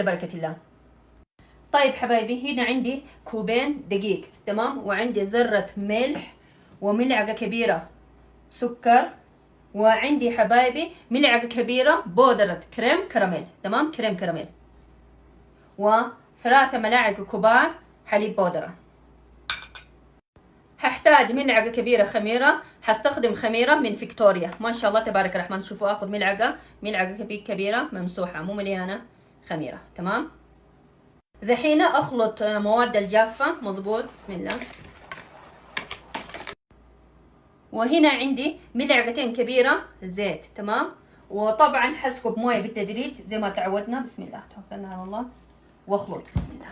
بركة الله. طيب حبايبي، هنا عندي كوبين دقيق، تمام، وعندي ذرة ملح وملعقة كبيرة سكر، وعندي حبايبي ملعقة كبيرة بودرة كريم كراميل، تمام، كريم كراميل، و3 ملاعق كبار حليب بودرة. هحتاج ملعقة كبيرة خميرة، هستخدم خميرة من فيكتوريا، ما شاء الله تبارك الرحمن. شوفوا اخذ ملعقة كبيرة ممسوحة مو مليانة خميرة، تمام. ذحين اخلط مواد الجافة، مظبوط، بسم الله. وهنا عندي ملعقتين كبيرة زيت، تمام، وطبعا حسكب موية بالتدريج زي ما تعودنا. بسم الله، توكلنا على الله واخلط، بسم الله.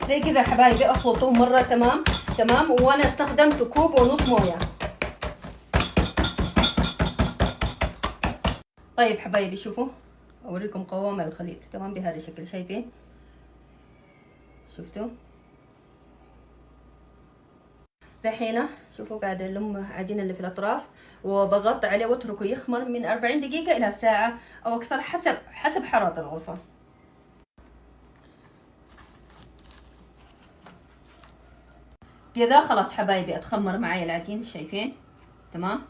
زي كذا حبايبي اخلطه مرة، تمام تمام. وانا استخدمت 1.5 كوب موية. طيب حبايبي شوفوا، اوريكم قوام الخليط، تمام، بهذا الشكل، شايفين؟ شفتوا؟ دحين شوفوا قاعد الم عجين اللي في الاطراف، وبغطي عليه واتركه يخمر من 40 دقيقة الى ساعة او اكثر، حسب حرارة الغرفة. كذا خلاص حبايبي اتخمر معي العجين، شايفين؟ تمام،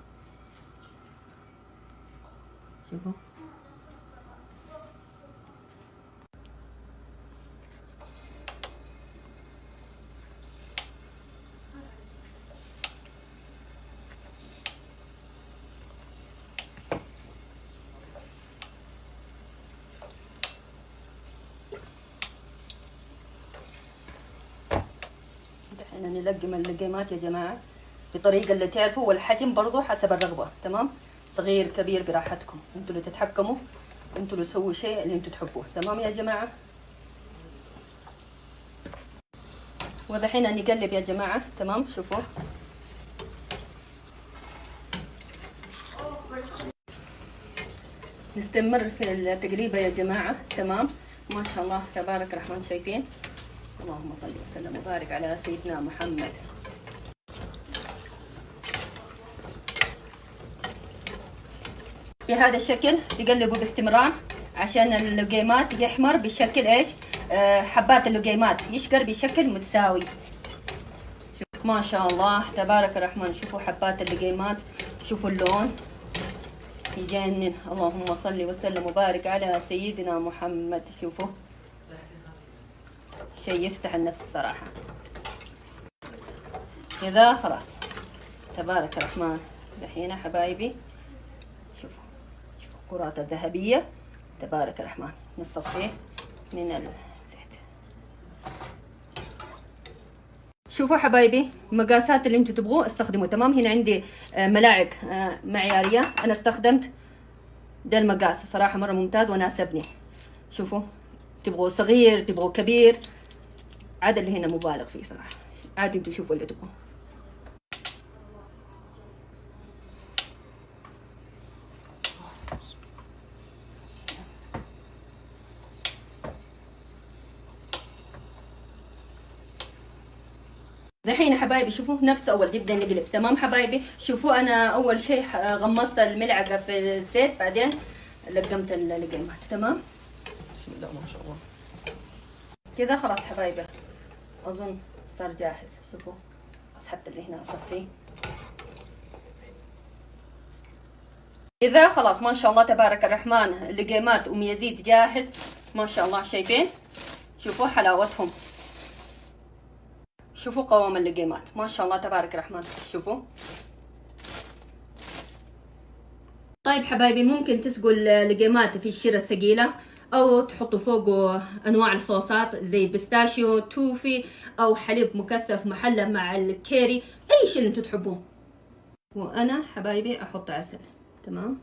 شوفوا. دحين نلقم اللقيمات يا جماعة بطريقة اللي تعرفوا، والحجم برضو حسب الرغبة، تمام، صغير كبير براحتكم، انتوا اللي تتحكموا، انتوا اللي تسووا شيء اللي انتوا تحبوه، تمام يا جماعة. ودحين نقلب يا جماعة، تمام، شوفوا. نستمر في التقليبة يا جماعة، تمام، ما شاء الله تبارك الرحمن، شايفين؟ اللهم صل وسلم وبارك على سيدنا محمد. بهذا الشكل تقلبوا باستمرار عشان اللقيمات يحمر بشكل ايش؟ حبات اللقيمات يشقر بشكل متساوي. شوف ما شاء الله تبارك الرحمن، شوفوا حبات اللقيمات، شوفوا اللون يجنن. اللهم صل وسلم وبارك على سيدنا محمد. شوفوا شيء يفتح النفس صراحة. كذا خلاص تبارك الرحمن. دحين حبايبي شوفوا الكرات الذهبية تبارك الرحمن، نصفيه من الزيت. شوفوا حبايبي المقاسات اللي انتم تبغوه استخدموا، تمام. هنا عندي ملاعق معيارية، انا استخدمت ده المقاس صراحة مرة ممتاز وناسبني. شوفوا تبغوا صغير تبغوا كبير، عاد اللي هنا مبالغ فيه صراحة، عادي انتوا شوفوا اللي تبغوه. الحين حبايبي شوفوا نفس اول نبدا نقلب، تمام حبايبي. شوفوا انا اول شيء غمصت الملعقه في الزيت، بعدين لقمت اللقيمات، تمام. بسم الله ما شاء الله. كذا خلاص حبايبي اظن صار جاهز. شوفوا اسحبت اللي هنا اصفيه. كذا خلاص ما شاء الله تبارك الرحمن اللقيمات ام يزيد جاهز ما شاء الله. شايفين؟ شوفوا حلاوتهم، شوفوا قوام اللقيمات ما شاء الله تبارك الرحمن. شوفوا. طيب حبايبي ممكن تسقوا اللقيمات في الشيرة الثقيلة، او تحطوا فوقه انواع الصوصات زي بيستاشيو، توفي، او حليب مكثف محلى مع الكيري، اي شيء اللي انتم تحبوه. وانا حبايبي احط عسل، تمام.